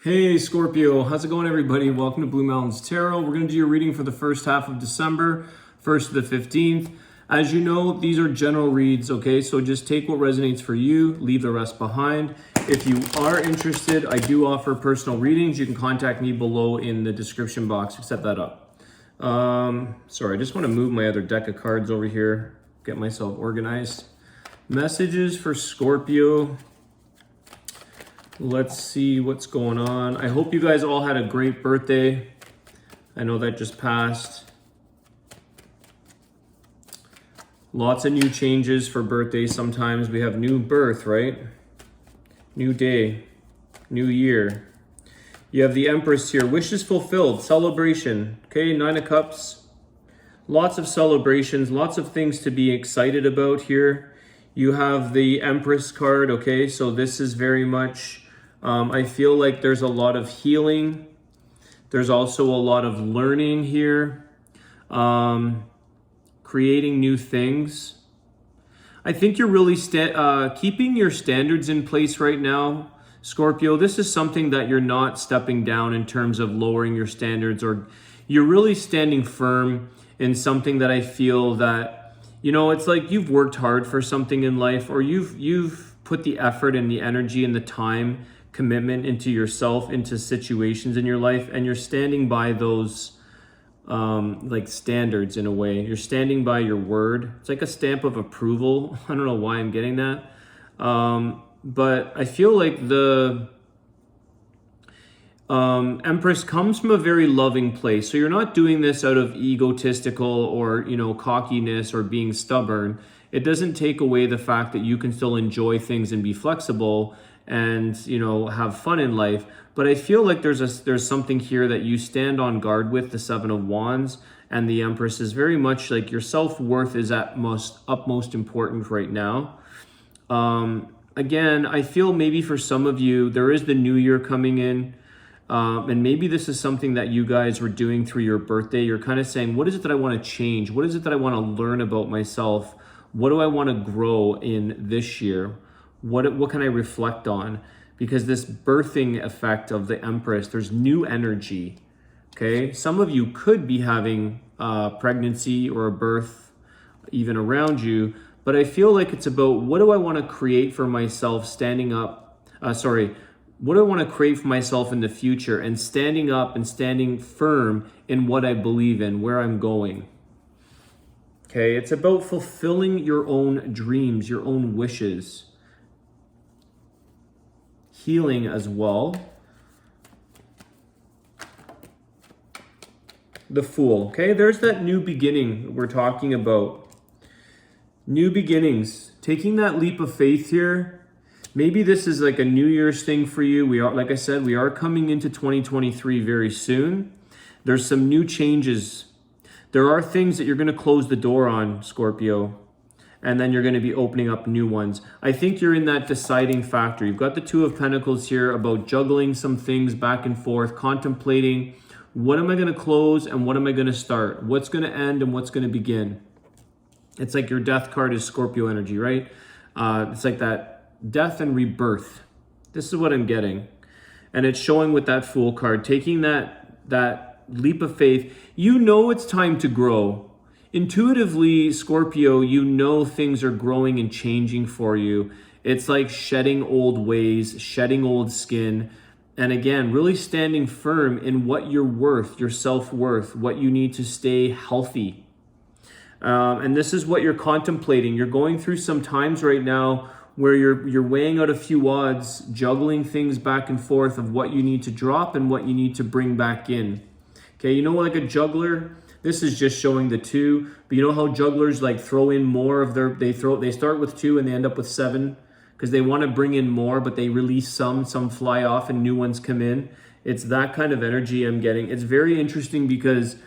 Hey Scorpio, how's it going everybody? Welcome to Blue Mountains Tarot. We're going to do your reading for the first half of December, 1st to the 15th. As you know, these are general reads, okay? So just take what resonates for you, leave the rest behind. If you are interested, I do offer personal readings. You can contact me below in the description box to set that up. Sorry, I just want to move my other deck of cards over here, get myself organized. Messages for Scorpio. Let's see what's going on. I hope you guys all had a great birthday. I know that just passed. Lots of new changes for birthdays. Sometimes we have new birth, right? New day, new year. You have the Empress here. Wishes fulfilled, celebration. Okay, 9 of Cups. Lots of celebrations, lots of things to be excited about here. You have the Empress card, okay? So this is very much... I feel like there's a lot of healing. There's also a lot of learning here. Creating new things. I think you're really keeping your standards in place right now, Scorpio. This is something that you're not stepping down in terms of lowering your standards, or you're really standing firm in something that I feel that, you know, it's like you've worked hard for something in life, or you've put the effort and the energy and the time commitment into yourself, into situations in your life, and you're standing by those like standards in a way. You're standing by your word. It's like a stamp of approval. I don't know why I'm getting that. But I feel like the Empress comes from a very loving place. So you're not doing this out of egotistical or, you know, cockiness or being stubborn. It doesn't take away the fact that you can still enjoy things and be flexible and, you know, have fun in life. But I feel like there's something here that you stand on guard with, the 7 of Wands, and the Empress is very much like your self-worth is utmost important right now. Again, I feel maybe for some of you, there is the new year coming in. And maybe this is something that you guys were doing through your birthday. You're kind of saying, what is it that I want to change? What is it that I want to learn about myself? What do I want to grow in this year? What can I reflect on? Because this birthing effect of the Empress, there's new energy, okay? Some of you could be having a pregnancy or a birth even around you, but I feel like it's about what do I want to create for myself what do I want to create for myself in the future, and standing up and standing firm in what I believe in, where I'm going. Okay, it's about fulfilling your own dreams, your own wishes. Healing as well. The Fool, okay? There's that new beginning we're talking about. New beginnings. Taking that leap of faith here. Maybe this is like a New Year's thing for you. We are, like I said, we are coming into 2023 very soon. There's some new changes. There are things that you're going to close the door on, Scorpio, and then you're going to be opening up new ones. I think you're in that deciding factor. You've got the 2 of Pentacles here about juggling some things back and forth, contemplating what am I going to close and what am I going to start? What's going to end and what's going to begin? It's like your Death card is Scorpio energy, right? It's like that death and rebirth. This is what I'm getting. And it's showing with that Fool card, taking that leap of faith. You know it's time to grow. Intuitively, Scorpio, you know things are growing and changing for you. It's like shedding old ways, shedding old skin, and again, really standing firm in what you're worth, your self-worth, what you need to stay healthy. And this is what you're contemplating. You're going through some times right now where you're weighing out a few odds, juggling things back and forth of what you need to drop and what you need to bring back in. Okay, you know, like a juggler, this is just showing the 2, but you know how jugglers like throw in more of they start with 2 and they end up with 7 because they want to bring in more, but they release some fly off and new ones come in. It's that kind of energy I'm getting. It's very interesting because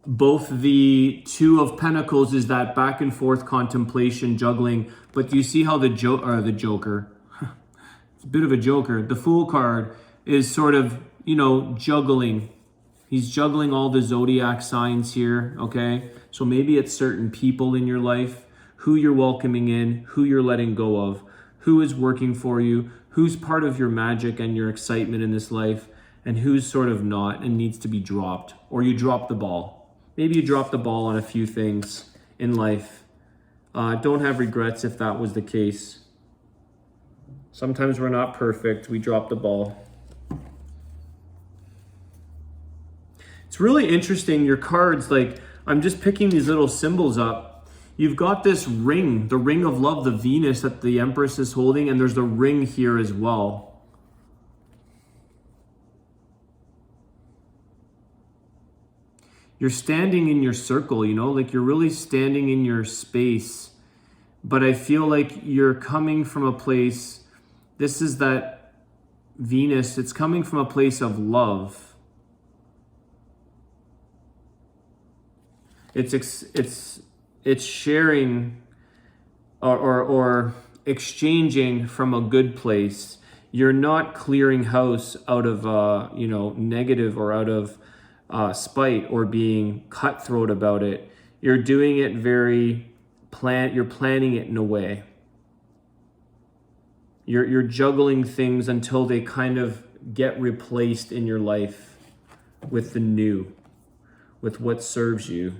both the 2 of Pentacles is that back and forth contemplation, juggling, but you see how the Joker, it's a bit of a joker. The Fool card is sort of, you know, juggling. He's juggling all the zodiac signs here, okay? So maybe it's certain people in your life, who you're welcoming in, who you're letting go of. who is working for you, who's part of your magic and your excitement in this life, and who's sort of not and needs to be dropped, or you drop the ball. Maybe you drop the ball on a few things in life. Don't have regrets if that was the case. Sometimes we're not perfect. We drop the ball. It's really interesting. Your cards, like, I'm just picking these little symbols up. You've got this ring, the ring of love, the Venus that the Empress is holding, and there's the ring here as well. You're standing in your circle, you know, like you're really standing in your space. But I feel like you're coming from a place, this is that Venus, it's coming from a place of love. It's sharing or exchanging from a good place. You're not clearing house out of negative or out of spite or being cutthroat about it. You're doing it you're planning it in a way. You're juggling things until they kind of get replaced in your life with the new, with what serves you.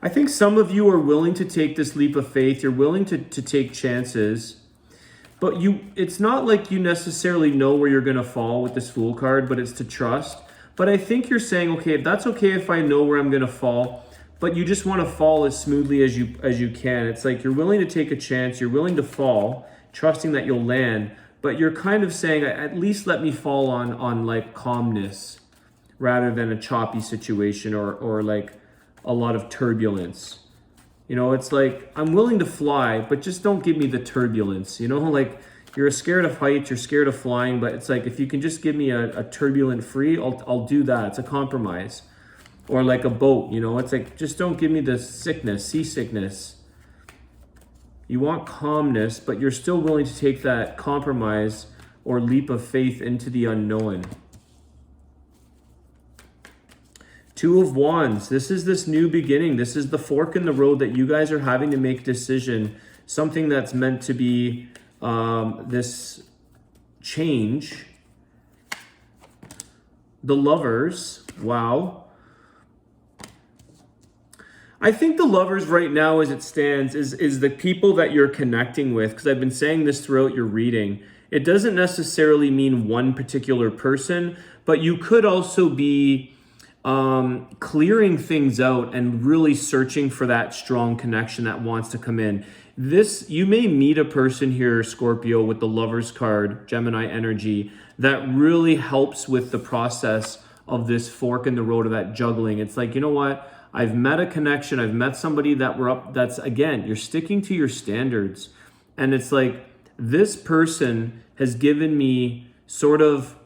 I think some of you are willing to take this leap of faith. You're willing to take chances. But it's not like you necessarily know where you're going to fall with this Fool card, but it's to trust. But I think you're saying, okay, that's okay if I know where I'm going to fall, but you just want to fall as smoothly as you can. It's like you're willing to take a chance. You're willing to fall, trusting that you'll land. But you're kind of saying, at least let me fall on like calmness rather than a choppy situation or like a lot of turbulence. You know, it's like, I'm willing to fly, but just don't give me the turbulence. You know, like you're scared of heights, you're scared of flying, but it's like, if you can just give me a turbulent free, I'll do that. It's a compromise. Or like a boat, you know, it's like, just don't give me the seasickness. You want calmness, but you're still willing to take that compromise or leap of faith into the unknown. Two of Wands. This is this new beginning. This is the fork in the road that you guys are having to make a decision. Something that's meant to be this change. The Lovers. Wow. I think the Lovers right now as it stands is the people that you're connecting with. Because I've been saying this throughout your reading. It doesn't necessarily mean one particular person. But you could also be clearing things out and really searching for that strong connection that wants to come in. You may meet a person here, Scorpio, with the Lovers card, Gemini energy, that really helps with the process of this fork in the road of that juggling. It's like, you know what? I've met a connection. I've met somebody that's again, you're sticking to your standards. And it's like, this person has given me sort of,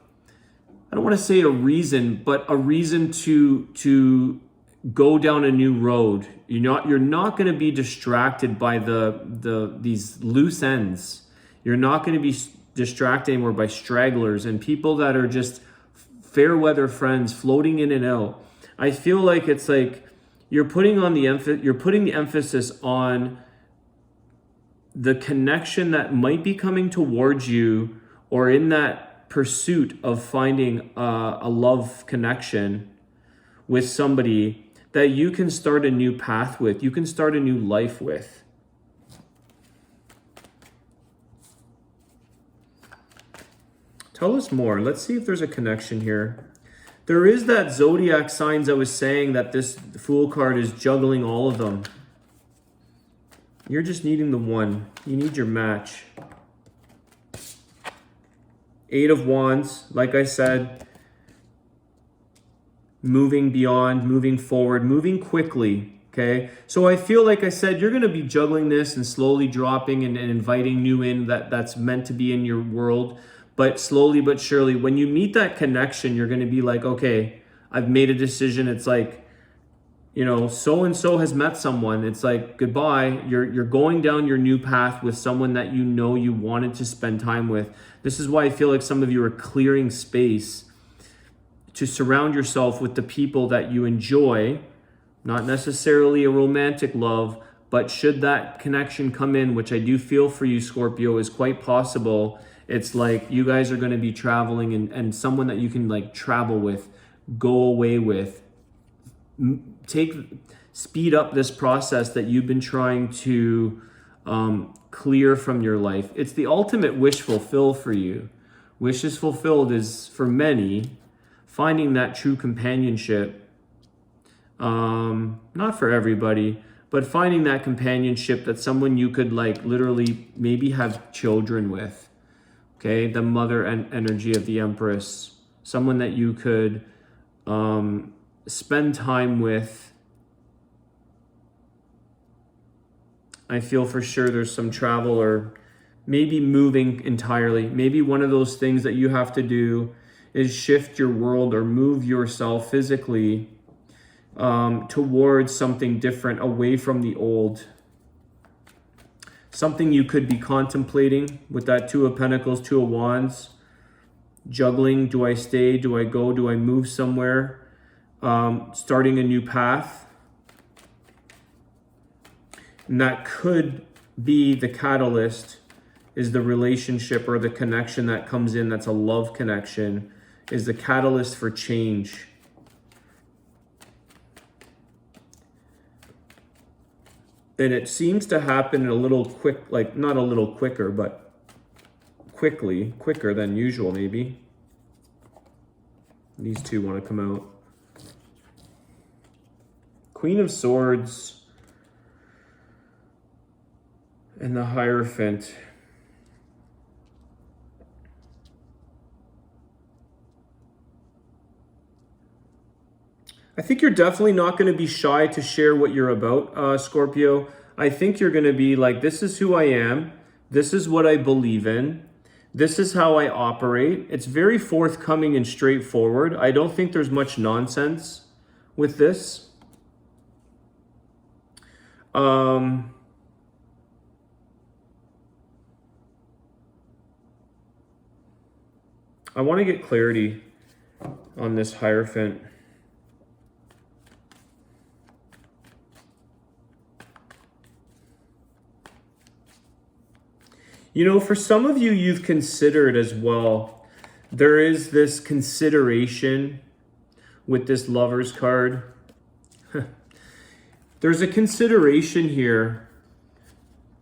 I don't want to say a reason, but a reason to go down a new road. You're not going to be distracted by these loose ends. You're not going to be distracted anymore by stragglers and people that are just fair weather friends floating in and out. I feel like it's like you're putting the emphasis on the connection that might be coming towards you, or in that pursuit of finding a love connection with somebody that you can start a new path with, you can start a new life with. Tell us more. Let's see if there's a connection here. There is that zodiac signs I was saying that this Fool card is juggling all of them. You're just needing the one. You need your match. Eight of Wands, like I said, moving beyond, moving forward, moving quickly, okay? So I feel like I said, you're going to be juggling this and slowly dropping and inviting new in that's meant to be in your world. But slowly but surely, when you meet that connection, you're going to be like, okay, I've made a decision. It's like, you know, so-and-so has met someone. It's like, goodbye. You're going down your new path with someone that you know you wanted to spend time with. This is why I feel like some of you are clearing space to surround yourself with the people that you enjoy, not necessarily a romantic love, but should that connection come in, which I do feel for you, Scorpio, is quite possible. It's like you guys are going to be traveling, and someone that you can like travel with, go away with, speed up this process that you've been trying to clear from your life. It's the ultimate wish fulfill for you. Wishes fulfilled is, for many, finding that true companionship. Not for everybody, but finding that companionship, that someone you could like literally maybe have children with. Okay, the mother and energy of the Empress. Someone that you could spend time with. I feel for sure there's some travel, or maybe moving entirely. Maybe one of those things that you have to do is shift your world or move yourself physically towards something different, away from the old. Something you could be contemplating with that Two of Pentacles, Two of Wands. Juggling, do I stay, do I go, do I move somewhere? Starting a new path. And that could be the catalyst, is the relationship or the connection that comes in, that's a love connection, is the catalyst for change. And it seems to happen a little quick, like not a little quicker, but quicker than usual maybe. These two want to come out. Queen of Swords and the Hierophant. I think you're definitely not going to be shy to share what you're about, Scorpio. I think you're going to be like, this is who I am. This is what I believe in. This is how I operate. It's very forthcoming and straightforward. I don't think there's much nonsense with this. I want to get clarity on this Hierophant. You know, for some of you, you've considered as well, there is this consideration with this Lover's card. There's a consideration here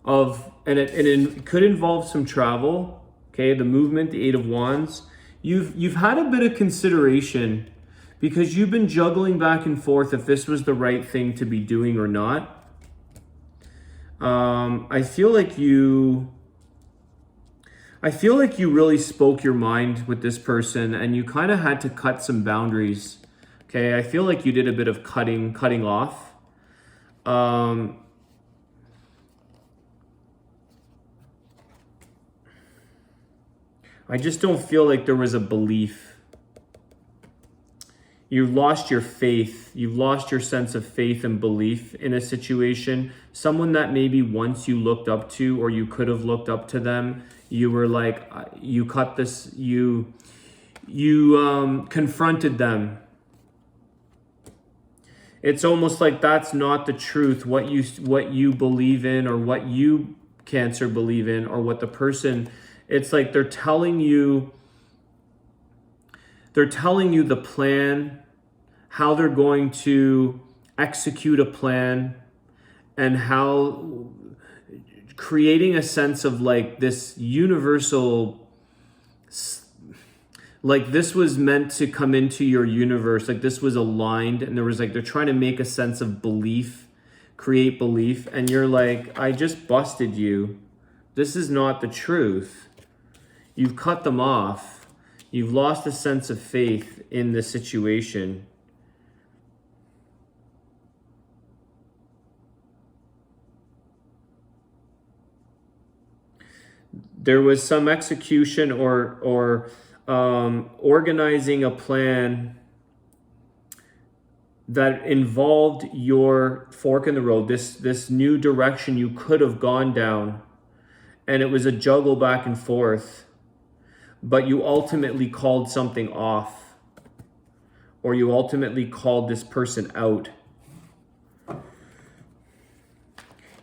of, and it could involve some travel, okay, the movement, the Eight of Wands. You've had a bit of consideration because you've been juggling back and forth if this was the right thing to be doing or not. I feel like you really spoke your mind with this person, and you kind of had to cut some boundaries. Okay, I feel like you did a bit of cutting off. I just don't feel like there was a belief. You lost your faith. You've lost your sense of faith and belief in a situation. Someone that maybe once you looked up to, or you could have looked up to them, you were like, you cut this, you confronted them. It's almost like that's not the truth, what you believe in, or what you, Cancer, believe in, or what the person. It's like they're telling you the plan, how they're going to execute a plan, and how creating a sense of like this universal, like this was meant to come into your universe, like this was aligned, and there was like, they're trying to make a sense of belief, create belief, and you're like, I just busted you. This is not the truth. You've cut them off. You've lost a sense of faith in the situation. There was some execution or organizing a plan that involved your fork in the road, this new direction you could have gone down, and it was a juggle back and forth, but you ultimately called something off, or you ultimately called this person out.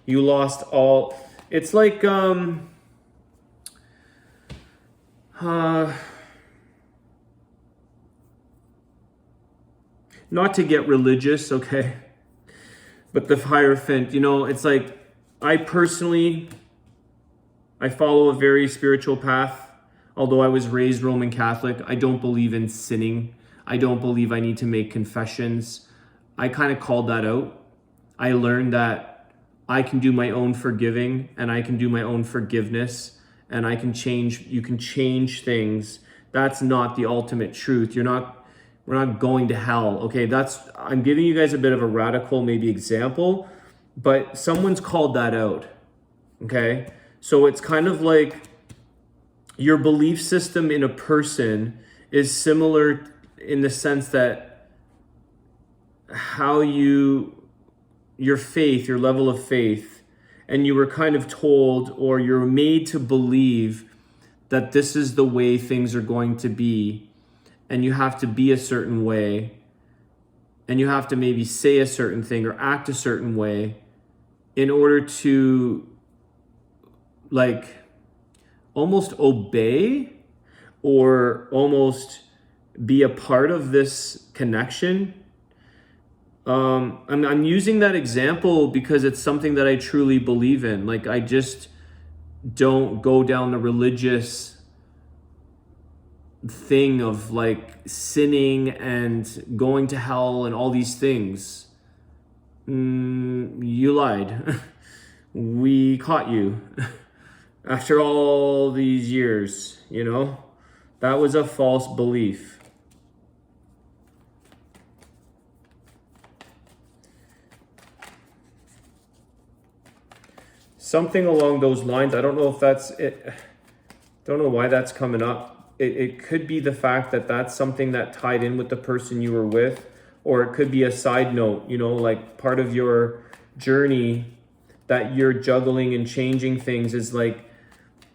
You lost all. It's like not to get religious, okay, but the Hierophant, it's like, I follow a very spiritual path. Although I was raised Roman Catholic, I don't believe in sinning. I don't believe I need to make confessions. I kind of called that out. I learned that I can do my own forgiving, and I can do my own forgiveness, and you can change things. That's not the ultimate truth. We're not going to hell. Okay, I'm giving you guys a bit of a radical maybe example, but someone's called that out. Okay? So it's kind of like your belief system in a person is similar in the sense that your faith, your level of faith, and you were kind of told, or you're made to believe that this is the way things are going to be, and you have to be a certain way, and you have to maybe say a certain thing or act a certain way in order to almost obey or almost be a part of this connection. I'm using that example because it's something that I truly believe in. I just don't go down the religious thing of sinning and going to hell and all these things. You lied. We caught you. After all these years, that was a false belief. Something along those lines. I don't know if that's it. Don't know why that's coming up. It could be the fact that that's something that tied in with the person you were with, or it could be a side note, part of your journey that you're juggling and changing things is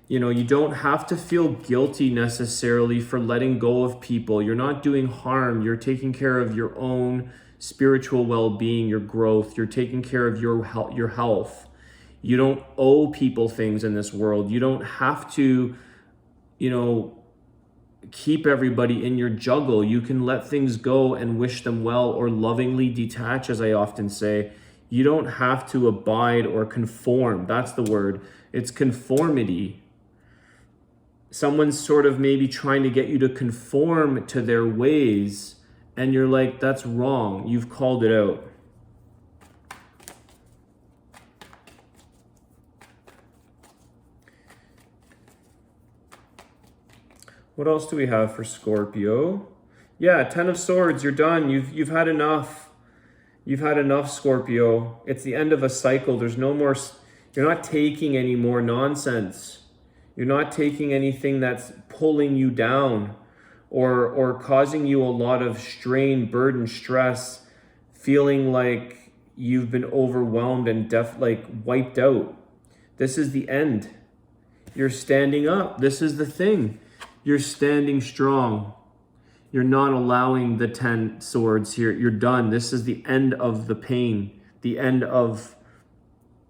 you don't have to feel guilty necessarily for letting go of people. You're not doing harm. You're taking care of your own spiritual well-being, your growth. You're taking care of your health. You don't owe people things in this world. You don't have to, keep everybody in your juggle. You can let things go and wish them well, or lovingly detach, as I often say. You don't have to abide or conform. That's the word. It's conformity. Someone's sort of maybe trying to get you to conform to their ways, and you're like, that's wrong. You've called it out. What else do we have for Scorpio? Yeah, 10 of Swords, you're done. You've had enough. You've had enough, Scorpio. It's the end of a cycle. There's no more, you're not taking any more nonsense. You're not taking anything that's pulling you down or causing you a lot of strain, burden, stress, feeling like you've been overwhelmed and wiped out. This is the end. You're standing up. This is the thing. You're standing strong. You're not allowing the 10 swords here. You're done. This is the end of the pain, the end of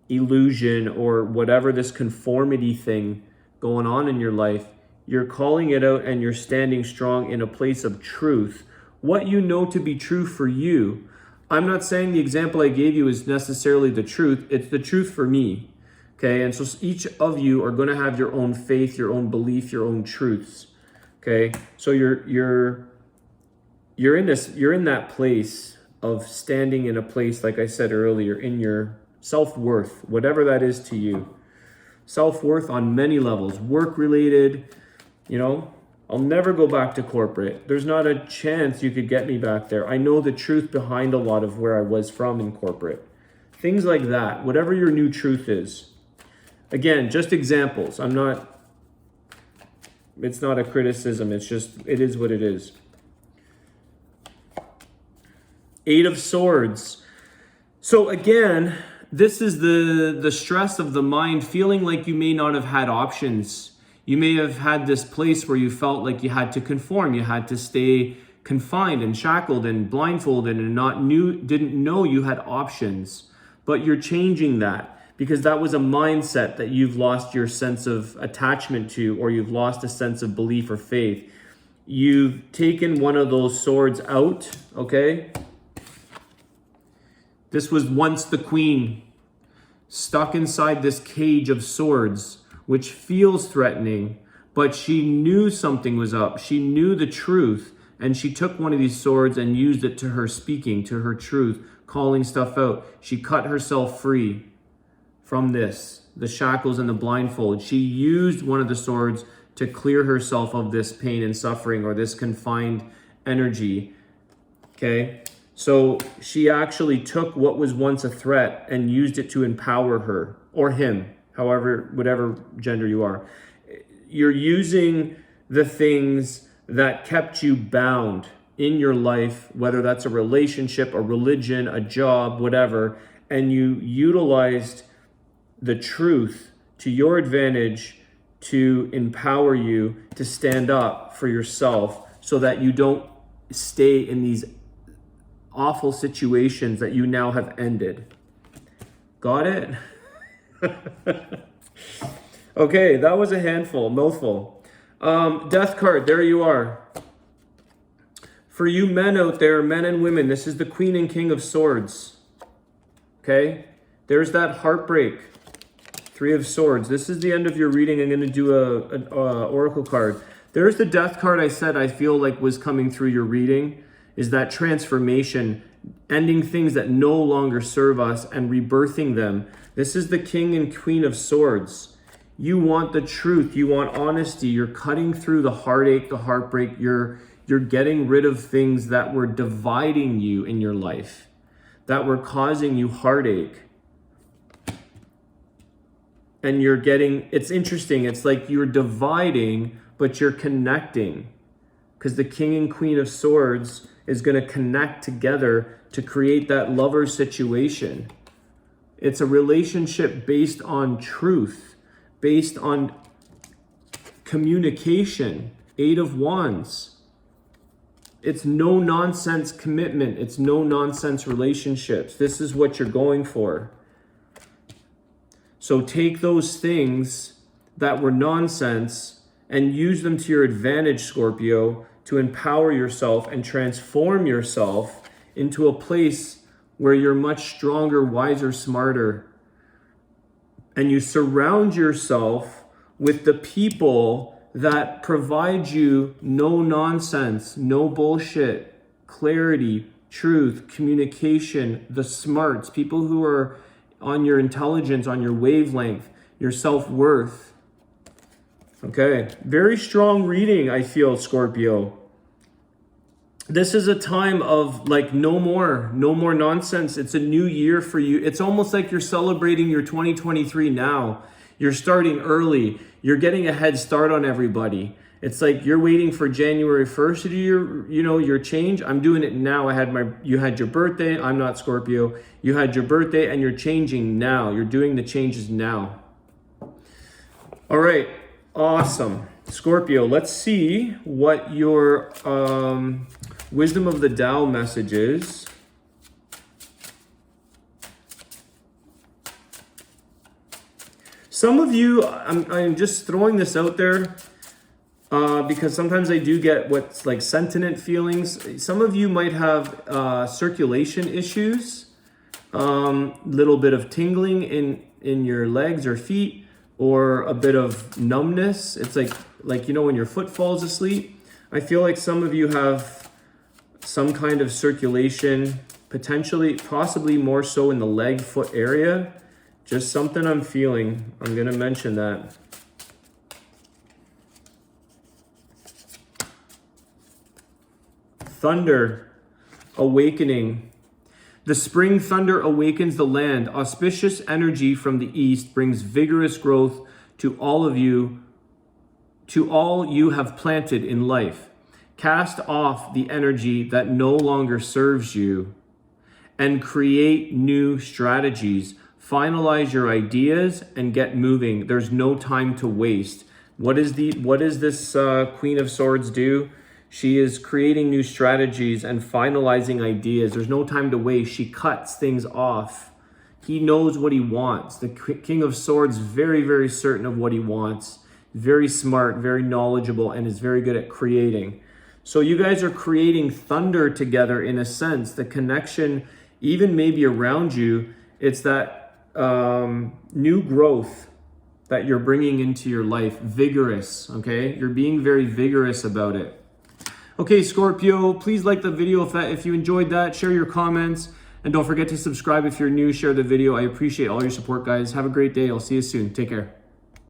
illusion or whatever this conformity thing going on in your life. You're calling it out and you're standing strong in a place of truth. What you know to be true for you. I'm not saying the example I gave you is necessarily the truth. It's the truth for me. Okay, and so each of you are going to have your own faith, your own belief, your own truths. Okay, so you're in that place of standing in a place, like I said earlier, in your self-worth, whatever that is to you. Self-worth on many levels, work-related. I'll never go back to corporate. There's not a chance you could get me back there. I know the truth behind a lot of where I was from in corporate. Things like that, whatever your new truth is. Again, just examples. It's not a criticism. It is what it is. Eight of Swords. So again, this is the stress of the mind, feeling like you may not have had options. You may have had this place where you felt like you had to conform, you had to stay confined and shackled and blindfolded and didn't know you had options. But you're changing that because that was a mindset that you've lost your sense of attachment to, or you've lost a sense of belief or faith. You've taken one of those swords out, okay? This was once the queen, stuck inside this cage of swords, which feels threatening, but she knew something was up. She knew the truth, and she took one of these swords and used it to her speaking, to her truth, calling stuff out. She cut herself free from this, the shackles and the blindfold. She used one of the swords to clear herself of this pain and suffering, or this confined energy, okay? So she actually took what was once a threat and used it to empower her, or him, however, whatever gender you are. You're using the things that kept you bound in your life, whether that's a relationship, a religion, a job, whatever, and you utilized the truth to your advantage to empower you to stand up for yourself, so that you don't stay in these awful situations that you now have ended. Got it? Okay, that was a mouthful. Death card, there you are. For you men out there, men and women, this is the Queen and King of Swords. Okay? There's that heartbreak. Three of Swords. This is the end of your reading. I'm going to do an oracle card. There's the Death card I said I feel like was coming through your reading. Is that transformation, ending things that no longer serve us and rebirthing them. This is the King and Queen of Swords. You want the truth. You want honesty. You're cutting through the heartache, the heartbreak. You're getting rid of things that were dividing you in your life, that were causing you heartache. And you're getting, it's interesting. It's like you're dividing, but you're connecting. Because the King and Queen of Swords is going to connect together to create that lover situation. It's a relationship based on truth, based on communication. Eight of Wands. It's no nonsense commitment. It's no nonsense relationships. This is what you're going for. So take those things that were nonsense and use them to your advantage, Scorpio, to empower yourself and transform yourself into a place where you're much stronger, wiser, smarter. And you surround yourself with the people that provide you no nonsense, no bullshit, clarity, truth, communication, the smarts, people who are on your intelligence, on your wavelength, your self-worth. Okay, very strong reading, I feel, Scorpio. This is a time of like no more nonsense. It's a new year for you. It's almost like you're celebrating your 2023 now. You're starting early. You're getting a head start on everybody. It's like you're waiting for January 1st to do your change. I'm doing it now. You had your birthday. I'm not Scorpio. You had your birthday and you're changing now. You're doing the changes now. All right. Awesome. Scorpio, let's see what your Wisdom of the Tao message is. Some of you, I'm just throwing this out there because sometimes I do get what's like sentient feelings. Some of you might have circulation issues, little bit of tingling in your legs or feet, or a bit of numbness. It's like when your foot falls asleep. I feel like some of you have some kind of circulation, possibly more so in the leg, foot area. Just something I'm feeling. I'm going to mention that. Thunder, awakening. The spring thunder awakens the land. Auspicious energy from the east brings vigorous growth to all you have planted in life. Cast off the energy that no longer serves you. and create new strategies. Finalize your ideas and get moving. There's no time to waste. What does this Queen of Swords do? She is creating new strategies and finalizing ideas. There's no time to waste. She cuts things off. He knows what he wants. The King of Swords, very, very certain of what he wants. Very smart, very knowledgeable, and is very good at creating. So you guys are creating thunder together in a sense. The connection, even maybe around you, it's that new growth that you're bringing into your life. Vigorous, okay? You're being very vigorous about it. Okay, Scorpio, please like the video if you enjoyed that. Share your comments. And don't forget to subscribe if you're new. Share the video. I appreciate all your support, guys. Have a great day. I'll see you soon. Take care.